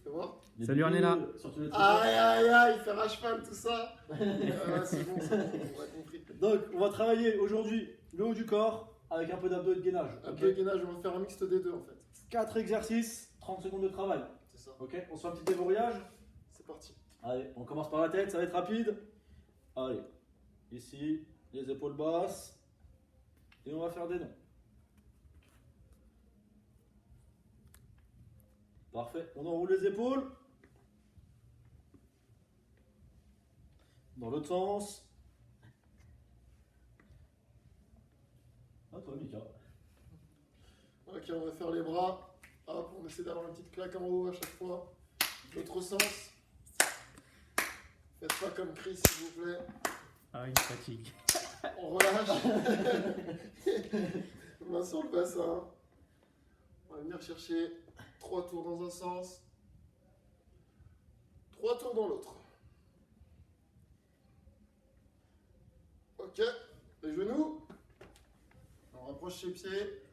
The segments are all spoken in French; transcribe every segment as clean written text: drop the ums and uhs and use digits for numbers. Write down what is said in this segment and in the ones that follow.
Fais voir. Salut Arnella. Aïe aïe aïe, faire à cheval tout ça. C'est bon, on a compris. Donc, on va travailler aujourd'hui le haut du corps avec un peu d'abdos et de gainage. Un peu de gainage, on va faire un mixte des deux en fait. 4 exercices, 30 secondes de travail. C'est ça. Ok, on se fait un petit déverrouillage. C'est parti. Allez, on commence par la tête, ça va être rapide. Allez, ici, les épaules basses. Et on va faire des nons. Parfait, on enroule les épaules. Dans l'autre sens. À toi, Mika. Ok, on va faire les bras. Hop, on essaie d'avoir une petite claque en haut à chaque fois. L'autre sens. Faites pas comme Chris, s'il vous plaît. Ah, il fatigue. On relâche. Main sur le bassin. On va venir chercher 3 tours dans un sens. 3 tours dans l'autre. Ok, les genoux. On rapproche les pieds.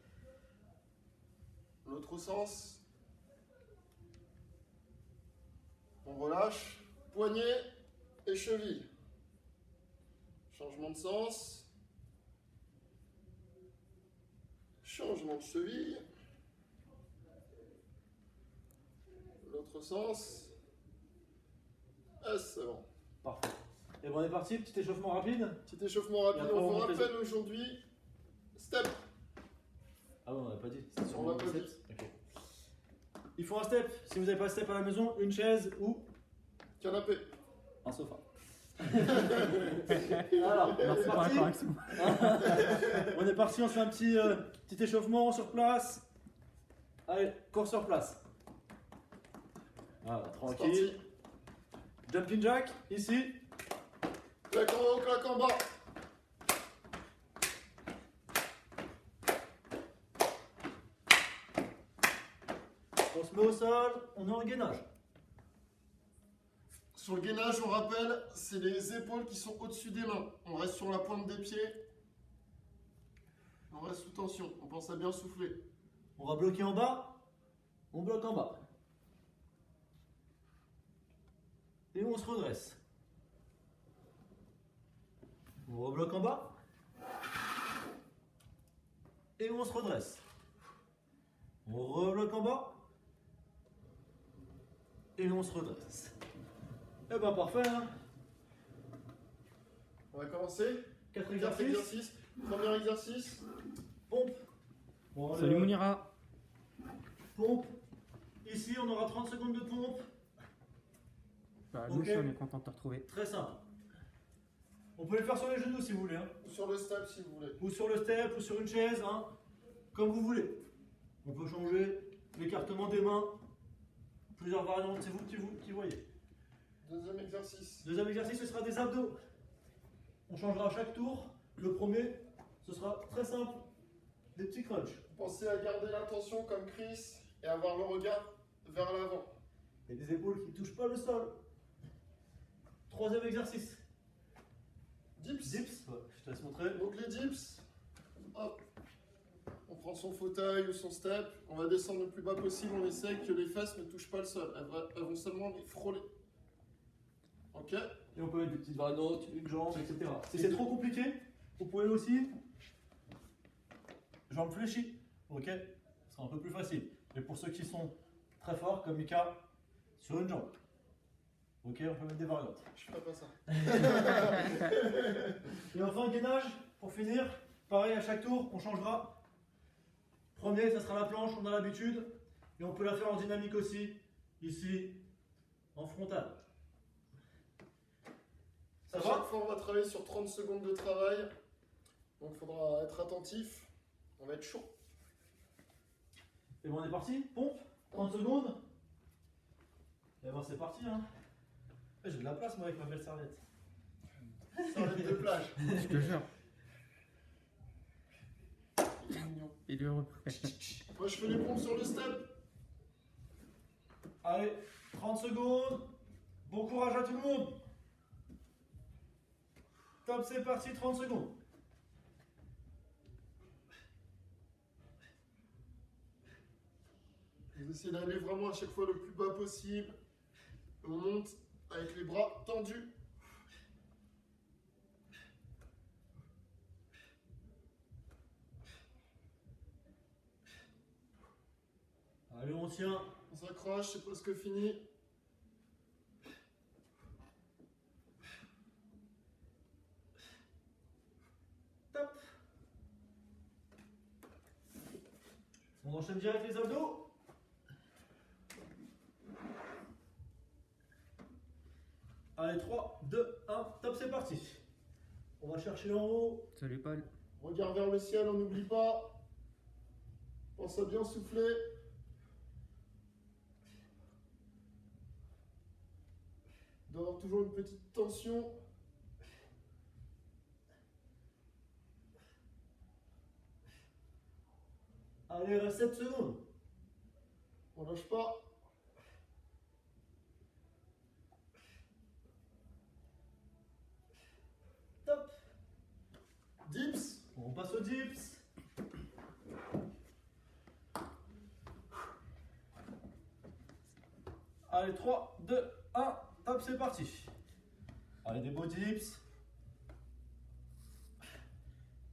L'autre sens. On relâche. Poignets et chevilles. Changement de sens. Changement de cheville. L'autre sens. Ah, c'est bon. Parfait. Et bon, on est parti, petit échauffement rapide. Petit échauffement rapide. Et après, On on vous monte les rappelle aujourd'hui. Step. Ah ouais, on n'a pas dit. C'est sur On l'a le pas step. dit. Ok. Il faut un step. Si vous n'avez pas de step à la maison, une chaise ou Canapé. un sofa. Alors, Merci c'est pour la parti. correction. On est parti, on se fait un petit échauffement sur place. Allez, cours sur place. Voilà, C'est tranquille. parti. Jumping jack, ici. Claque en haut, claque en bas. On se met au sol, on est en gainage. Sur le gainage, on rappelle, c'est les épaules qui sont au-dessus des mains. On reste sur la pointe des pieds. On reste sous tension. On pense à bien souffler. On va bloquer en bas. On bloque en bas. Et on se redresse. On rebloque en bas. Et on se redresse. On rebloque en bas. Et on se redresse. Eh ben parfait, hein. On va commencer. 4 4 exercices. exercices. Premier exercice. Pompe. Bon, Salut Mounira. Pompe. Ici, on aura 30 secondes de pompe. Bah, nous Ok. aussi, on est content de te retrouver. Très simple. On peut les faire sur les genoux si vous voulez, hein. Ou sur le step si vous voulez. Ou sur le step, ou sur une chaise, hein. Comme vous voulez. On peut changer l'écartement des mains. Plusieurs variantes, c'est vous qui voyez. Deuxième exercice. Deuxième exercice, ce sera des abdos. On changera à chaque tour. Le premier, ce sera très simple. Des petits crunchs. Pensez à garder l'intention comme Chris et avoir le regard vers l'avant. Et des épaules qui ne touchent pas le sol. Troisième exercice. Dips. Dips. Ouais, je te laisse montrer. Donc les dips. Hop. On prend son fauteuil ou son step. On va descendre le plus bas possible. On essaie que les fesses ne touchent pas le sol. Elles vont seulement les frôler. Ok. Et on peut mettre des petites variantes, une jambe, etc. Si c'est trop compliqué, vous pouvez aussi jambes fléchies. Ok, ce sera un peu plus facile. Et pour ceux qui sont très forts, comme Mika, sur une jambe. Ok, on peut mettre des variantes. Je ferai pas ça. Et enfin, gainage, pour finir, pareil à chaque tour, on changera. Premier, ça sera la planche, on a l'habitude. Et on peut la faire en dynamique aussi, ici, en frontal. Ça À va? chaque fois, on va travailler sur 30 secondes de travail. Donc il faudra être attentif. On va être chaud. Et bon, on est parti, pompe, 30 secondes. Et bon, c'est parti, hein. J'ai de la place, moi, avec ma belle serviette. Serviette de plage. Je te jure. Il est mignon. Il est heureux. Moi, je fais les pompes sur le step. Allez, 30 secondes. Bon courage à tout le monde. Top, c'est parti, 30 secondes. Vous essayez d'aller vraiment à chaque fois le plus bas possible. On monte avec les bras tendus. Allez, on tient. On s'accroche, c'est presque fini. Top. On enchaîne direct les abdos. Allez, 3, 2, 1, top, c'est parti. On va chercher en haut. Salut Paul. Regard vers le ciel, on n'oublie pas. Pense à bien souffler. D'avoir toujours une petite tension. Allez, reste 7 secondes. On lâche pas. Top. Dips. On passe au dips. Allez, 3, 2, 1, top, c'est parti. Allez, des beaux dips.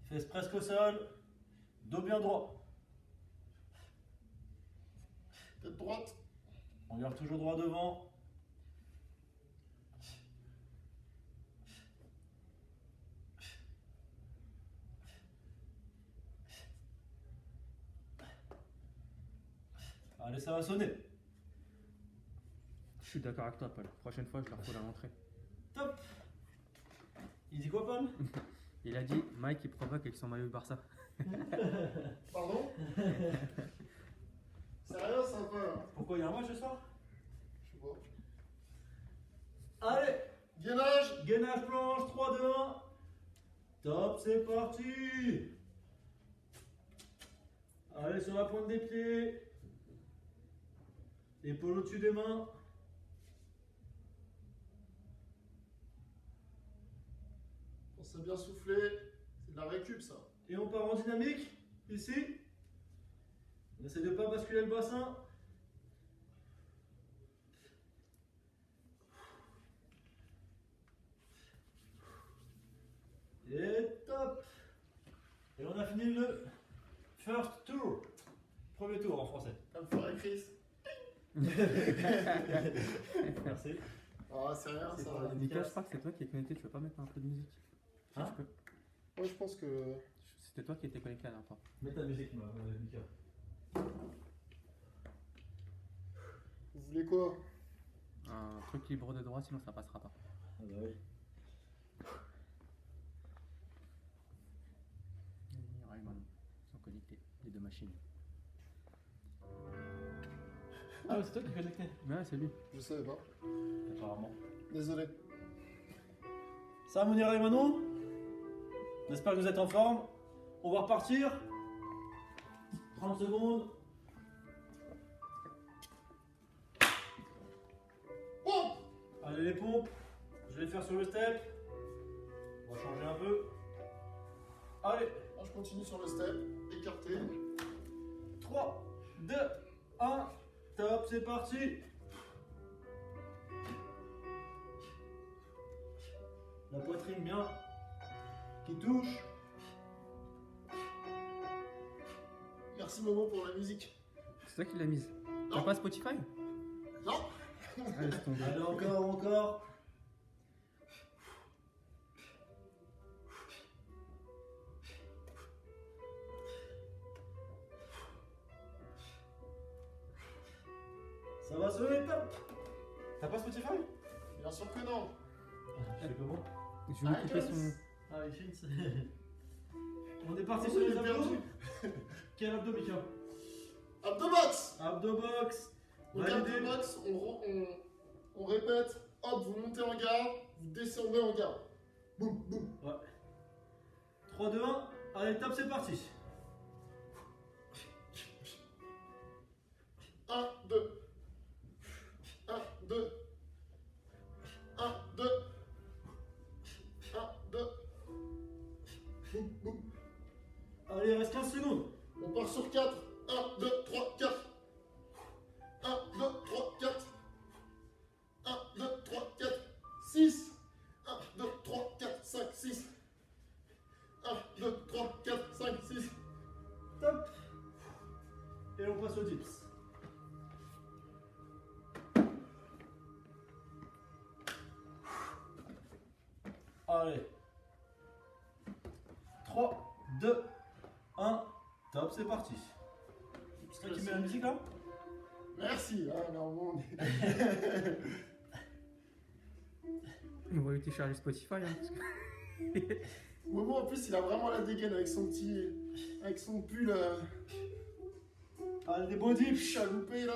Fesses presque au sol. Dos bien droit. Tête droite. On garde toujours droit devant. Allez, ça va sonner. Je suis d'accord avec toi Paul. Prochaine fois je leur faut à l'entrée. Top. Il dit quoi, Paul? Il a dit Mike il provoque avec son maillot du Barça. Pardon. C'est rien sympa là. Pourquoi il y a un match ce soir? Je sais pas. Allez, Gainage. gainage planche, 3, 2, 1. Top, c'est parti. Allez, sur la pointe des pieds. Épaule au-dessus des mains. Pensez à bien souffler. C'est de la récup ça. Et on part en dynamique, ici. On essaie de ne pas basculer le bassin. Et top. Et on a fini le first tour. Premier tour en français. Comme ferait Chris. Merci. Ah, c'est rien C'est ça. pour la Mika, je crois que c'est toi qui es connecté, tu veux pas mettre un peu de musique? Hein? Si tu peux. Moi je pense que. C'était toi qui étais connecté à la dernière fois. Mets ta musique, Mika. Vous voulez quoi? Un truc libre de droit, sinon ça passera pas. Ah bah oui. Rayman, ils sont connectés, les deux machines. Ah, c'est toi qui es connecté? Ouais, c'est lui. Je savais pas. Apparemment. Désolé. Ça va, Mounir et Manon? J'espère que vous êtes en forme. On va repartir. 30 secondes. Oh. Allez, les pompes. Je vais les faire sur le step. On va changer un peu. Allez, Là, je continue sur le step. Écarté. 3, 2, 1. Top, c'est parti. La poitrine bien. Qui touche. Merci Momo pour la musique. C'est toi qui l'as mise. T'as Non. pas Spotify? Non. Ah, laisse tomber. Allez, encore. Ça va sonner, top. T'as pas Spotify? Bien sûr que non. Je fais comment? Je vais lui couper son. Ah, iTunes. On est parti Oh, sur il les est abdos. perdu. Quel abdo, Mika? Abdobox. Abdobox. Donc Validé. abdobox, on répète. Hop, vous montez en garde. Vous descendez en garde. Boum, boum. Ouais. 3, 2, 1. Allez, top, c'est parti. 1, 2. 1, 2. 1, 2. 1, 2. Boum, boum. Allez, il reste 15 secondes. On part sur 4. 1, 2, 3, 4. Allez. 3, 2, 1. Top, c'est parti. C'est toi qui mets la musique là? Merci. Ah, normalement, On va lui télécharger Spotify. Hein, parce que... Momo, en plus, il a vraiment la dégaine avec son petit. Avec son pull Allez, des beaux dips. chaloupé là.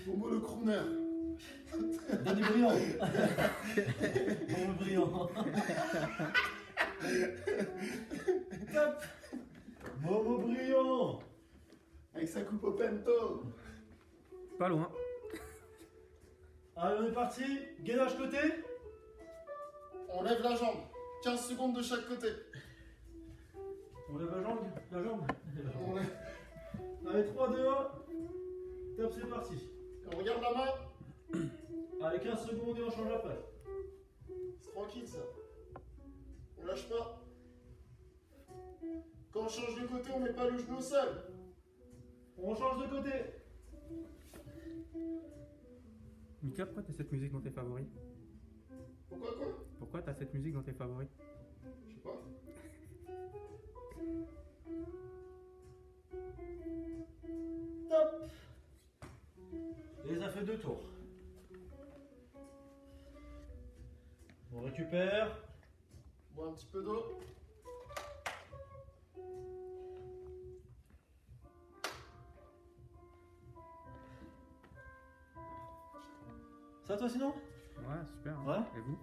Momo le crooner. Danny Brillant. Danny Brillant. Top. Momo Brillant. Avec sa coupe au pento. Pas loin. Allez, on est parti. Gainage côté. On lève la jambe. 15 secondes de chaque côté. On lève la jambe. La jambe. On lève- Allez, 3, 2, 1. Top, c'est parti. On regarde la main. Allez, 15 secondes et on change après. C'est tranquille ça. On lâche pas. Quand on change de côté, on met pas le genou au sol. On change de côté. Mika, pourquoi t'as cette musique dans tes favoris? Pourquoi quoi? Pourquoi t'as cette musique dans tes favoris? Je sais pas. Top. Et ça fait 2 tours. On récupère. Bois un petit peu d'eau. Ça toi sinon? Ouais, super. Hein. Ouais. Et vous?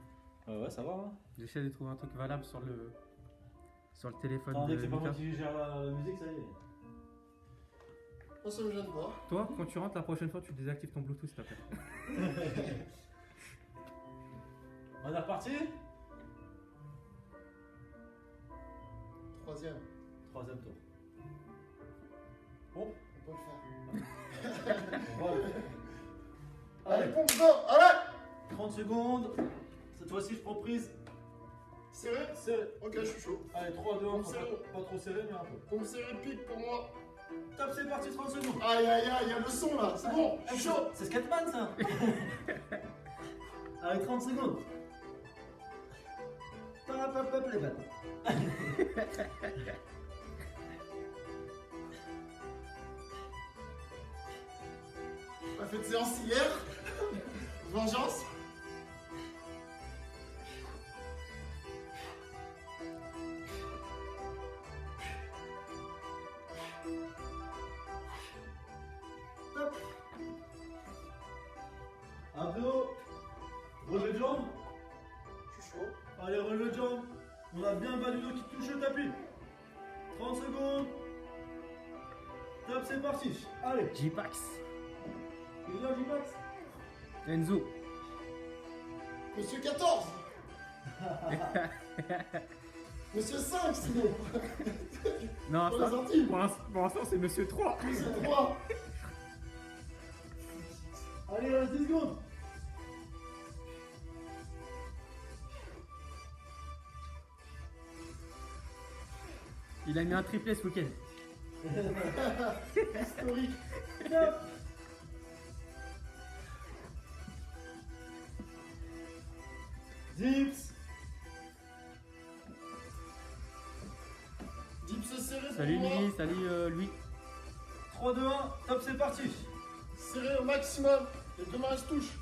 Ouais, ça va. Hein. J'essaie de trouver un truc valable sur le téléphone Attendez que de c'est pas moi Mika. qui gère la musique, ça y est. Moi ça me gêne pas. Toi, quand tu rentres la prochaine fois, tu désactives ton Bluetooth, s'il te plaît. On est reparti? Troisième. Troisième tour. Bon, On peut le faire. on va le faire. Allez, Allez, pompe d'eau. Allez. 30 secondes. Cette fois-ci, je prends prise. Serré. Serré. Ok, je suis chaud. Allez, 3, 2, 1. Serré. Pas trop serré, mais un peu. Pompe serré pique pour moi. Top, c'est parti, 30 secondes. Aïe aïe aïe, il y a le son là. C'est bon, je suis chaud. C'est Scatman ça. Allez, 30 secondes. Hop, hop, hop, les balles. On a fait de séance hier. Vengeance. Top. Abdos. Relevé de jambes. Je suis chaud. Allez, relevé de jambes. On a bien le bas du dos qui touche le tapis. 30 secondes. Top, c'est parti. Allez. J-Pax. Il est là, J-Max. Enzo. Monsieur 14. Monsieur 5 sinon. Non, Pour ça, les intimes. pour l'instant, c'est Monsieur 3. Monsieur 3. Allez, il reste 10 secondes. Il a mis un triplé ce week-end. Historique. Top. Dips. Dips serré pour Salut moi. Lily, salut Louis. 3, 2, 1. Top, c'est parti. Serré au maximum. Les deux mains elles se touchent.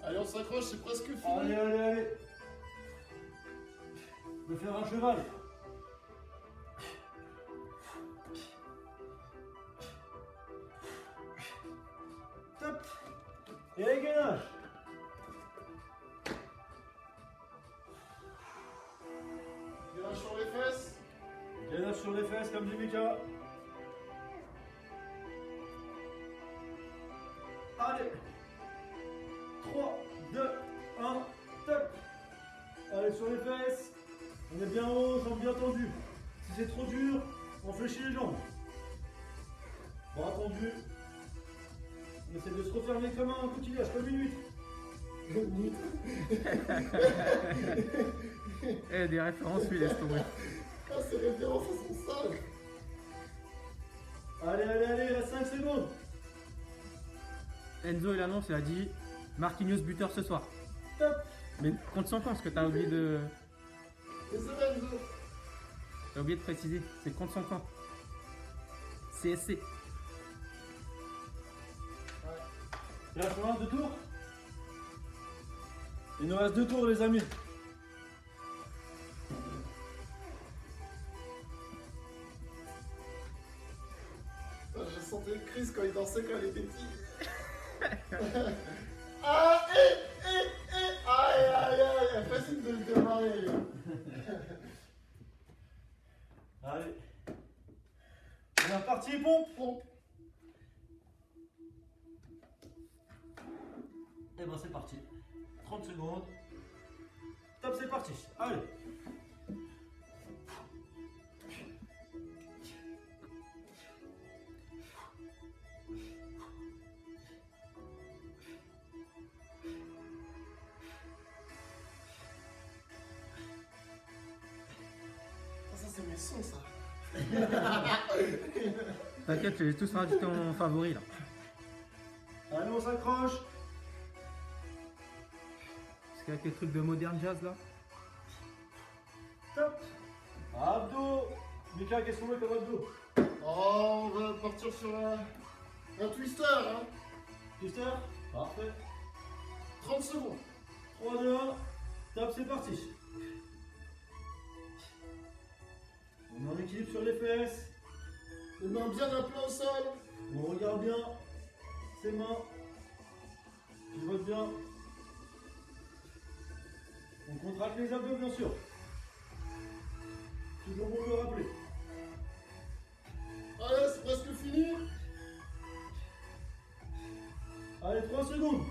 Allez, on s'accroche, c'est presque fini. Allez, allez, allez. Je vais faire un cheval. Top. Et les gainages. Gainage sur les fesses. Gainage sur les fesses comme dit Mika. Allez. 3, 2, 1, top. Allez, sur les fesses. On est bien haut, jambes bien tendues. Si c'est trop dur, on fléchit les jambes. Bras tendus. On essaie de se refermer comme un coquillage, comme une huître. Eh, des références, lui, laisse tomber. Ah, ces références, elles sont sales. Allez, allez, allez, il reste 5 secondes. Enzo, il annonce, il a dit Marquinhos buteur ce soir. Top. Mais contre son camp, parce que t'as oublié de. Désolé, Enzo. T'as oublié de préciser, c'est contre son camp. CSC. Il reste combien? 2 tours? Il nous reste 2 tours, les amis. Putain, j'ai senti Chris quand il dansait quand il était petit. Ah, aïe, aïe, aïe, facile de le démarrer. Allez. On est reparti, pompe. Pompe. Et ben c'est parti. 30 secondes. Top, c'est parti. Allez. Ça, c'est mes sons, ça. T'inquiète, je les ai tous rajoutés en favori là. Allez, on s'accroche. Parce qu'avec les trucs de moderne jazz là. Top. Abdos. Mika, qu'est-ce qu'on veut comme abdos? Oh, on va partir sur un twister, hein. Twister. Parfait. 30 secondes. 3, 2, 1. Top, c'est parti. On met en équilibre sur les fesses. Les mains bien à plat au sol. On regarde bien ses mains. Pivote bien. On contracte les abdos, bien sûr. Toujours bon de le rappeler. Allez, c'est presque fini. Allez, 3 secondes.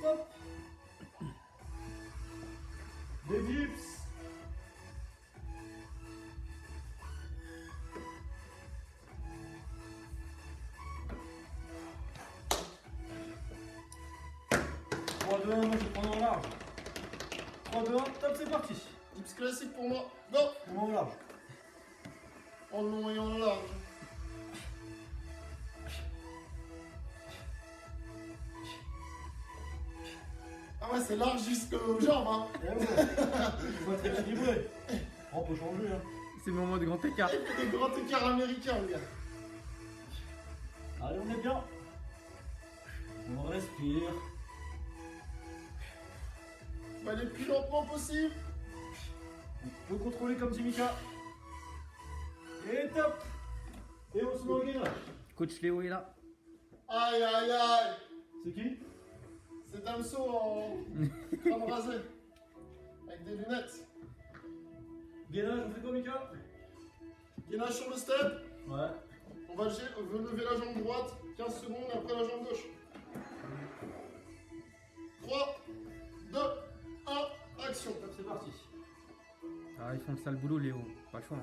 Top. Des dips. Moi je vais prendre en large. 3, 2, 1, top, c'est parti. Dips classique pour moi. Go. On va en large. En long et en large. Ah ouais, c'est large jusqu'aux jambes, hein. Eh ouais. Faut être équilibré. On peut changer, hein. C'est le moment de grand écart. Il fait des grands écarts américains, le gars. Allez, on est bien. On respire. On va aller le plus lentement possible. On peut contrôler comme Timika. Et top. Et on se met en gainage. Coach Léo est là. Aïe, aïe, aïe. C'est qui? C'est Damso en crâne rasé. Avec des lunettes. Gainage, on fait quoi, Mika? Gainage sur le step. Ouais. On va lever la jambe droite. 15 secondes après la jambe gauche. 3, 2, 1, action. Top, c'est parti. Ah, ils font le sale boulot, Léo. Pas le choix.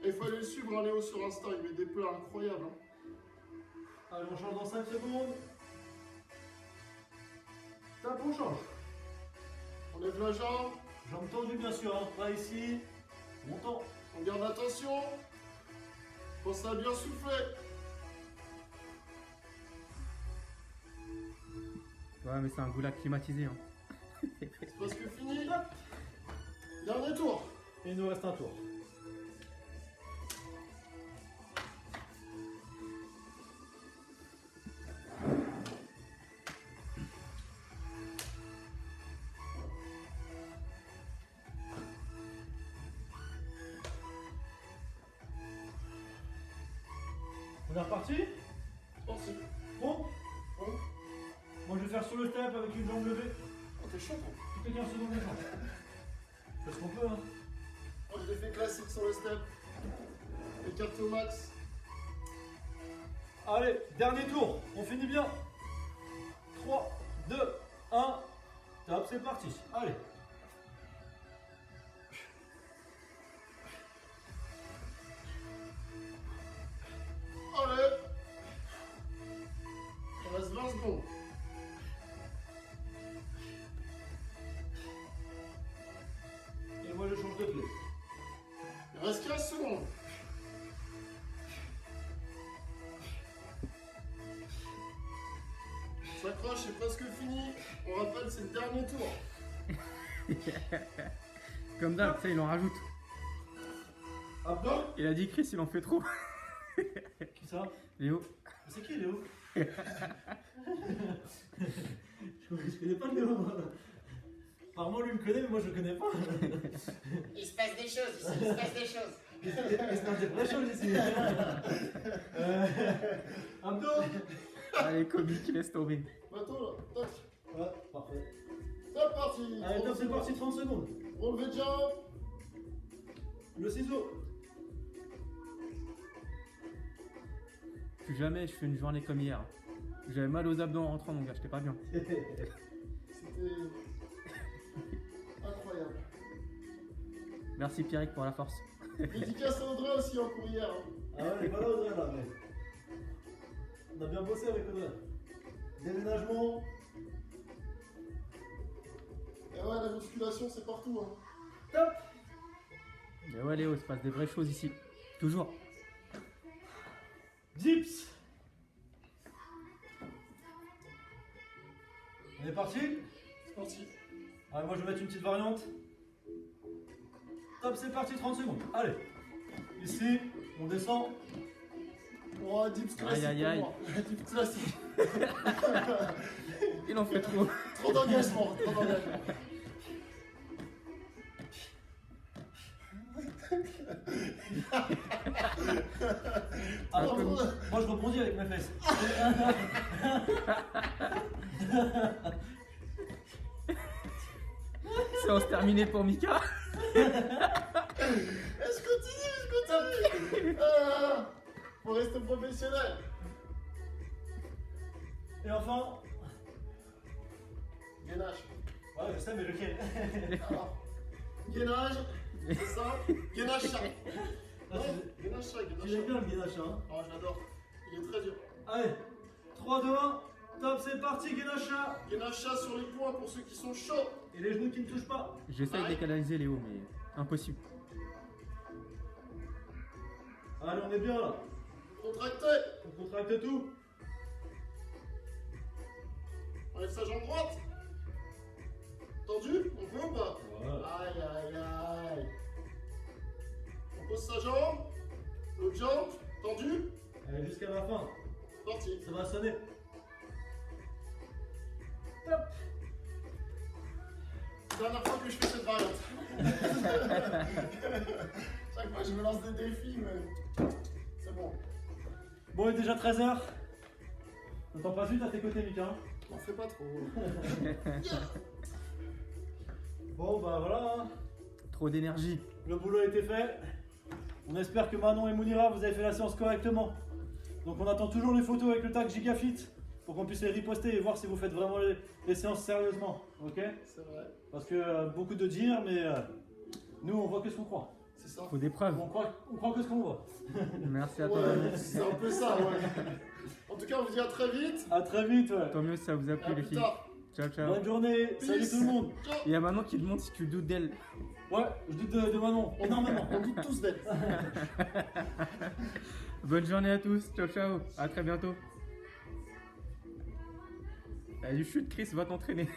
Et il faut aller le suivre, hein, Léo, sur Insta. Il met des plats incroyables. Hein. Allez, on change dans 5 secondes. Top, on change. On lève la jambe. Jambes tendues, bien sûr, hein. Pas ici. Montant. On garde attention. Pense à bien souffler. Ouais, mais c'est un goulag climatisé. Hein. C'est presque fini. Dernier tour. Et il nous reste un tour. On est reparti? Pensez. Bon. Bon. Moi je vais faire sur le step avec une jambe levée. Oh, t'es chaud, toi. Toutes les 15 secondes les jambes. Parce qu'on peut, hein. Moi, je l'ai fait classique sur le step. Écarté au max. Allez, dernier tour. On finit bien. 3, 2, 1. Top, c'est parti. Allez. Allez. reste 15 secondes. S'accroche, c'est presque fini. On rappelle, c'est le dernier tour. Comme d'hab, ça, il en rajoute. Abdos. Il a dit Chris, il en fait trop. Qui ça? Léo. C'est qui Léo? Je connais pas Léo. Moi. Apparemment lui me connaît, mais moi je le connais pas. Il se passe des choses ici, il se passe des choses. Il se passe des vraies choses ici. Abdos. Allez, comique, laisse tomber. Bateau là, toc. Ouais, parfait. C'est parti. Allez, top, c'est parti, 30 secondes. Relevé de jambe. Le ciseau. Plus jamais je fais une journée comme hier. J'avais mal aux abdos en rentrant, mon gars, j'étais pas bien. C'était incroyable. Merci Pierrick pour la force. Dédicace à Audrey aussi en courrière. Hein. Ah ouais, elle est pas là Audrey là, mais. On a bien bossé avec Audrey. Déménagement. Et ouais, la musculation c'est partout. Hein. Top. Mais ouais Léo, il se passe des vraies choses ici. Toujours. Dips. On est parti? C'est parti. Allez, moi je vais mettre une petite variante. Top, c'est parti, 30 secondes. Allez. Ici, on descend. Oh, dips classique. Aïe, aïe, pour moi. Dips classique. Il en fait trop. Trop d'engagement, trop d'engagement. Alors, moi je rebondis avec mes fesses. Séance terminée pour Mika. Je continue. Faut rester professionnel. Et enfin. Gainage. Ouais, je sais, mais lequel? Alors, gainage, c'est ça. Gainage chat. Ah, Ouais, gainage chat, gainage j'aime chat. bien le gainage, hein. Oh, j'adore. Il est très dur. Allez, 3, 2, 1. Top, c'est parti, gainage chat. Gainage chat sur les poings pour ceux qui sont chauds. Et les genoux qui ne touchent pas. J'essaye de les canaliser Léo, mais impossible. Allez, on est bien là. Contracté. On contracte tout. Enlève sa jambe droite. Tendu. On peut ou pas? Voilà. Aïe, aïe, aïe. On pose sa jambe. L'autre jambe. Tendu. Allez, jusqu'à la fin. Parti. Ça va sonner. Top. Dernière fois que je fais cette variante. Chaque fois je me lance des défis, mais c'est bon. Bon, il est déjà 13h. On t'en passe vite à tes côtés, Mika. N'en fais pas trop. Bon, bah voilà. Hein. Trop d'énergie. Le boulot a été fait. On espère que Manon et Mounira, vous avez fait la séance correctement. Donc on attend toujours les photos avec le tag Gigafit pour qu'on puisse les riposter et voir si vous faites vraiment les séances sérieusement. Ok? C'est vrai. Parce que beaucoup de dire, mais nous on voit que ce qu'on croit. C'est ça. Faut des preuves. On croit que ce qu'on voit. Merci à toi. Ouais, c'est un peu ça, ouais. En tout cas, on vous dit à très vite. A très vite, ouais. Tant mieux si ça vous a Et à plu les plus filles. tard. Ciao ciao. Bonne journée. Peace. Salut tout le monde. Ciao. Il y a Manon qui demande si tu doutes d'elle. Ouais, je doute de Manon. Énormément. On doute tous d'elle. Bonne journée à tous. Ciao ciao. À très bientôt. Allez, chute Chris, va t'entraîner.